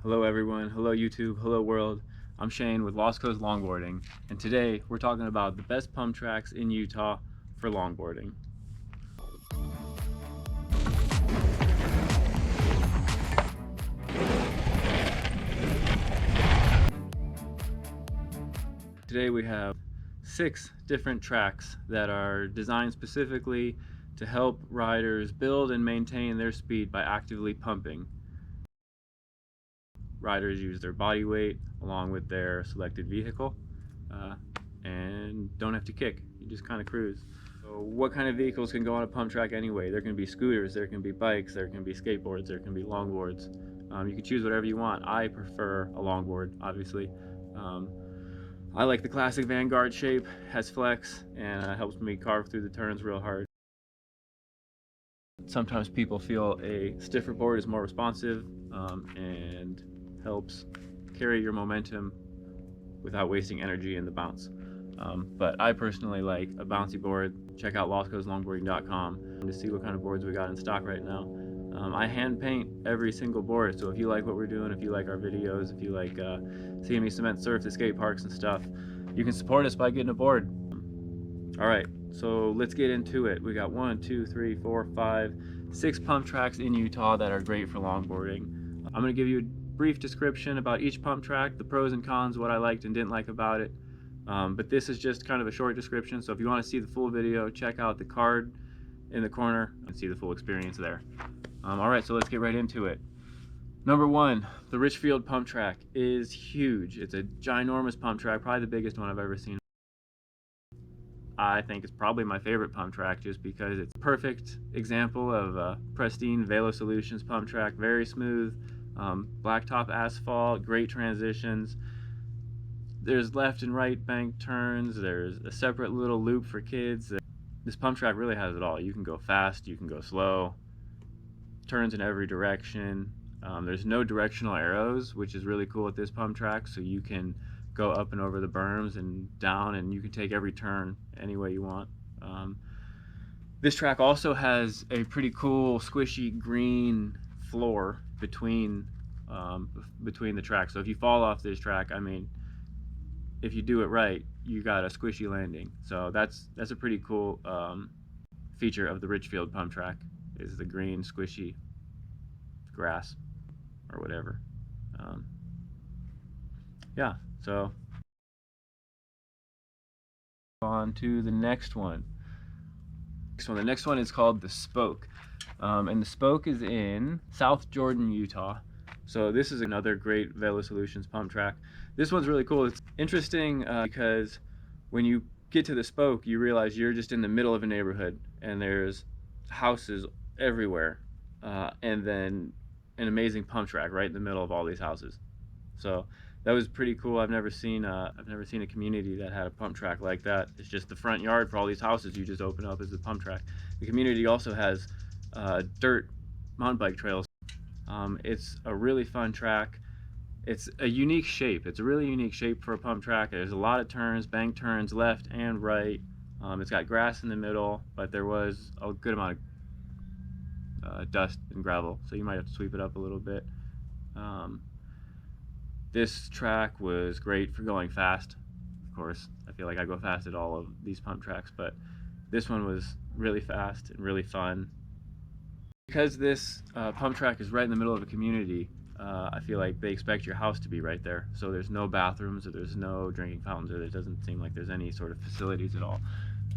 Hello everyone, hello YouTube, hello world. I'm Shane with Lost Coast Longboarding, and today we're talking about the best pump tracks in Utah for longboarding. Today we have 6 different tracks that are designed specifically to help riders build and maintain their speed by actively pumping. Riders use their body weight along with their selected vehicle and don't have to kick. You just kind of cruise. So what kind of vehicles can go on a pump track anyway? There can be scooters, there can be bikes, there can be skateboards, there can be longboards. You can choose whatever you want. I prefer a longboard, obviously. I like the classic Vanguard shape, has flex, and helps me carve through the turns real hard. Sometimes people feel a stiffer board is more responsive and helps carry your momentum without wasting energy in the bounce. But I personally like a bouncy board. Check out lostcoastlongboarding.com to see what kind of boards we got in stock right now. I hand paint every single board, so if you like what we're doing, if you like our videos, if you like seeing me cement surf the skate parks and stuff, you can support us by getting a board. Alright, so let's get into it. We got 1, 2, 3, 4, 5, 6 pump tracks in Utah that are great for longboarding. I'm going to give you a brief description about each pump track, the pros and cons, what I liked and didn't like about it. But this is just kind of a short description, so if you want to see the full video, check out the card in the corner and see the full experience there. Alright, so let's get right into it. Number 1, the Richfield pump track is huge. It's a ginormous pump track, probably the biggest one I've ever seen. I think it's probably my favorite pump track just because it's a perfect example of a pristine Velo Solutions pump track. Very smooth, blacktop asphalt, great transitions. There's left and right bank turns. There's a separate little loop for kids. This pump track really has it all. You can go fast, you can go slow, turns in every direction. There's no directional arrows, which is really cool at this pump track, so you can go up and over the berms and down, and you can take every turn any way you want. This track also has a pretty cool squishy green floor between the tracks. So if you fall off this track, I mean, if you do it right, you got a squishy landing. So that's a pretty cool feature of the Richfield pump track, is the green squishy grass or whatever. Yeah, so on to the next one. The next one is called the Spoke, and the Spoke is in South Jordan, Utah. So this is another great Velo Solutions pump track. This one's really cool. It's interesting because when you get to the Spoke, you realize you're just in the middle of a neighborhood and there's houses everywhere, and then an amazing pump track right in the middle of all these houses. So that was pretty cool. I've never seen a community that had a pump track like that. It's just the front yard for all these houses you just open up as the pump track. The community also has dirt mountain bike trails. It's a really fun track. It's a unique shape. It's a really unique shape for a pump track. There's a lot of turns, bank turns left and right. It's got grass in the middle, but there was a good amount of dust and gravel, so you might have to sweep it up a little bit. This track was great for going fast. Of course, I feel like I go fast at all of these pump tracks, but this one was really fast and really fun. Because this pump track is right in the middle of a community, I feel like they expect your house to be right there. So there's no bathrooms, or there's no drinking fountains, or there doesn't seem like there's any sort of facilities at all.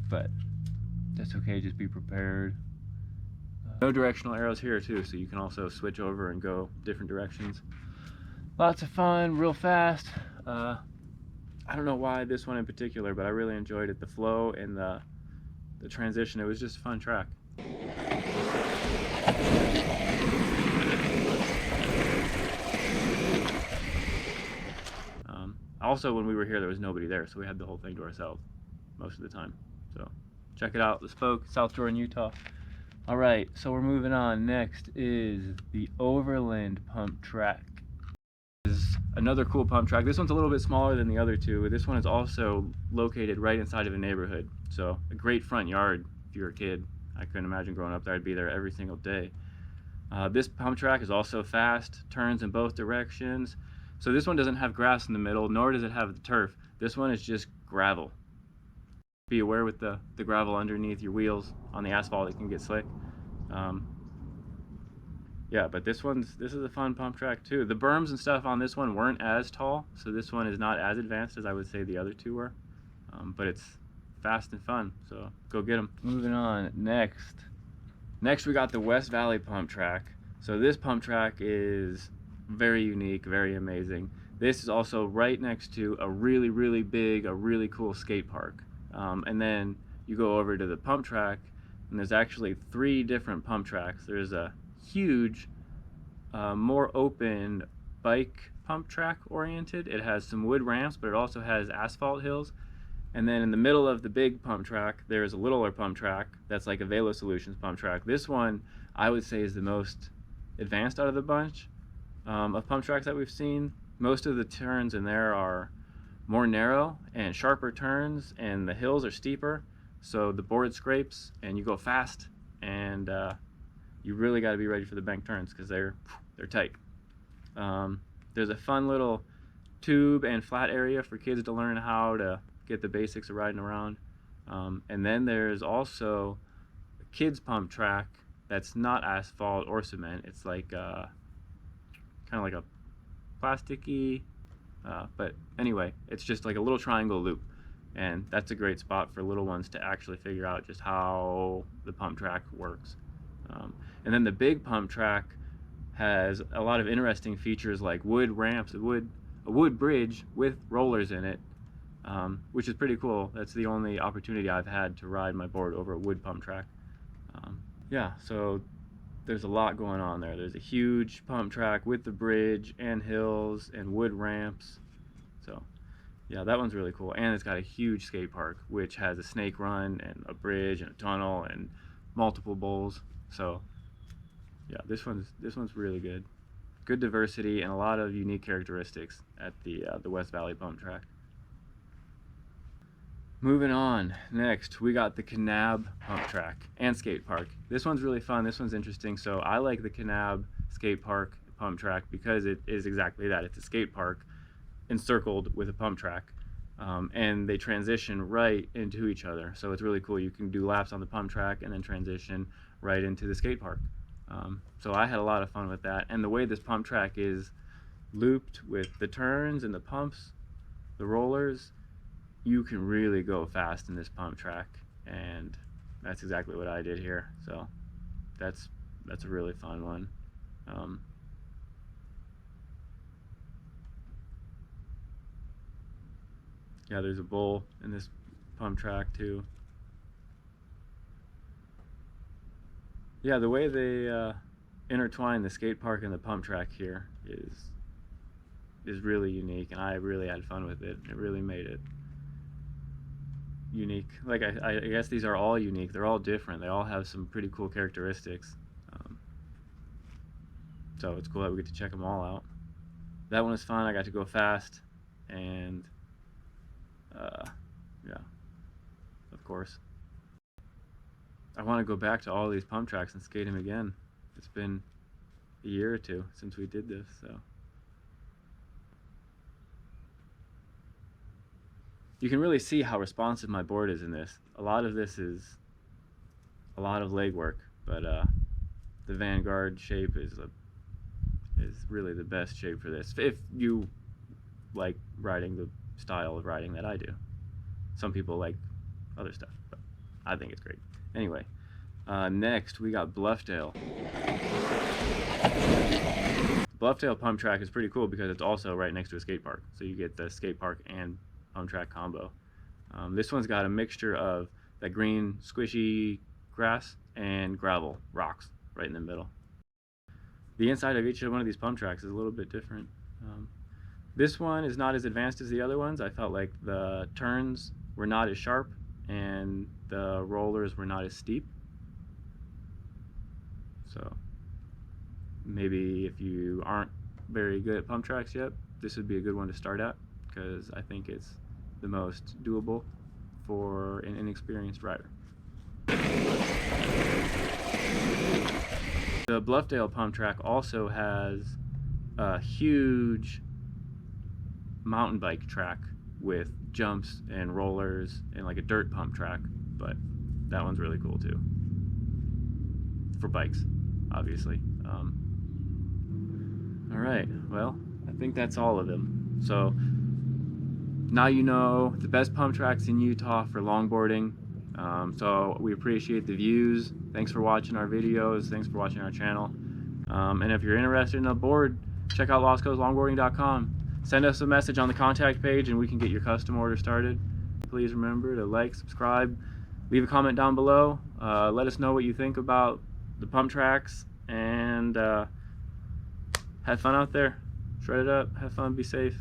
But that's okay, just be prepared. No directional arrows here too, so you can also switch over and go different directions. Lots of fun, real fast. I don't know why this one in particular, but I really enjoyed it. The flow and the transition, it was just a fun track. Also, when we were here, there was nobody there, so we had the whole thing to ourselves most of the time. So check it out, the Spoke, South Jordan, Utah. All right, so we're moving on. Next is the Overland pump track. This is another cool pump track. This one's a little bit smaller than the other two. This one is also located right inside of a neighborhood, so a great front yard if you're a kid. I couldn't imagine growing up there. I'd be there every single day. This pump track is also fast, turns in both directions. So this one doesn't have grass in the middle, nor does it have the turf. This one is just gravel. Be aware with the gravel underneath your wheels on the asphalt, it can get slick. Yeah, but this is a fun pump track too. The berms and stuff on this one weren't as tall, so this one is not as advanced as I would say the other two were. But it's fast and fun, so go get them. Moving on, next we got the West Valley pump track. So this pump track is very unique, very amazing. This is also right next to a really big, a really cool skate park. And then you go over to the pump track, and there's actually 3 different pump tracks. There's a huge, more open bike pump track oriented. It has some wood ramps, but it also has asphalt hills. And then in the middle of the big pump track, there's a littler pump track that's like a Velo Solutions pump track. This one, I would say, is the most advanced out of the bunch of pump tracks that we've seen. Most of the turns in there are more narrow and sharper turns, and the hills are steeper, so the board scrapes and you go fast, and you really got to be ready for the bank turns because they're tight. There's a fun little tube and flat area for kids to learn how to get the basics of riding around. And then there's also a kids pump track that's not asphalt or cement. It's like kind of like a plasticky, but anyway, it's just like a little triangle loop, and that's a great spot for little ones to actually figure out just how the pump track works. And then the big pump track has a lot of interesting features like wood ramps, a wood bridge with rollers in it, which is pretty cool. That's the only opportunity I've had to ride my board over a wood pump track. Yeah, so there's a lot going on there. There's a huge pump track with the bridge and hills and wood ramps. So yeah, that one's really cool. And it's got a huge skate park, which has a snake run and a bridge and a tunnel and multiple bowls. So yeah, this one's really good. Good diversity and a lot of unique characteristics at the West Valley pump track. Moving on, next we got the Kanab pump track and skate park. This one's really fun, this one's interesting. So I like the Kanab skate park pump track because it is exactly that. It's a skate park encircled with a pump track, and they transition right into each other. So it's really cool. You can do laps on the pump track and then transition right into the skate park. So I had a lot of fun with that. And the way this pump track is looped with the turns and the pumps, the rollers, you can really go fast in this pump track, and that's exactly what I did here. So that's a really fun one. Yeah, there's a bowl in this pump track too. Yeah, the way they intertwine the skate park and the pump track here is really unique, and I really had fun with it. It really made it unique. Like I guess these are all unique. They're all different. They all have some pretty cool characteristics. So it's cool that we get to check them all out. That one was fun. I got to go fast, and yeah, of course. I want to go back to all these pump tracks and skate them again. It's been a year or 2 since we did this, so. You can really see how responsive my board is in this. A lot of this is a lot of leg work, but the Vanguard shape is really the best shape for this, if you like riding the style of riding that I do. Some people like other stuff, but I think it's great. Anyway, next we got Bluffdale. Bluffdale pump track is pretty cool because it's also right next to a skate park, so you get the skate park and pump track combo. This one's got a mixture of that green squishy grass and gravel rocks right in the middle. The inside of each one of these pump tracks is a little bit different. This one is not as advanced as the other ones. I felt like the turns were not as sharp and the rollers were not as steep. So maybe if you aren't very good at pump tracks yet, this would be a good one to start at, because I think it's the most doable for an inexperienced rider. The Bluffdale pump track also has a huge mountain bike track with jumps and rollers and like a dirt pump track, but that one's really cool too, for bikes, obviously. All right, well, I think that's all of them. So now you know the best pump tracks in Utah for longboarding. So we appreciate the views. Thanks for watching our videos. Thanks for watching our channel. And if you're interested in a board, check out longboarding.com. Send us a message on the contact page and we can get your custom order started. Please remember to like, subscribe, leave a comment down below. Let us know what you think about the pump tracks, and have fun out there. Shred it up, have fun, be safe.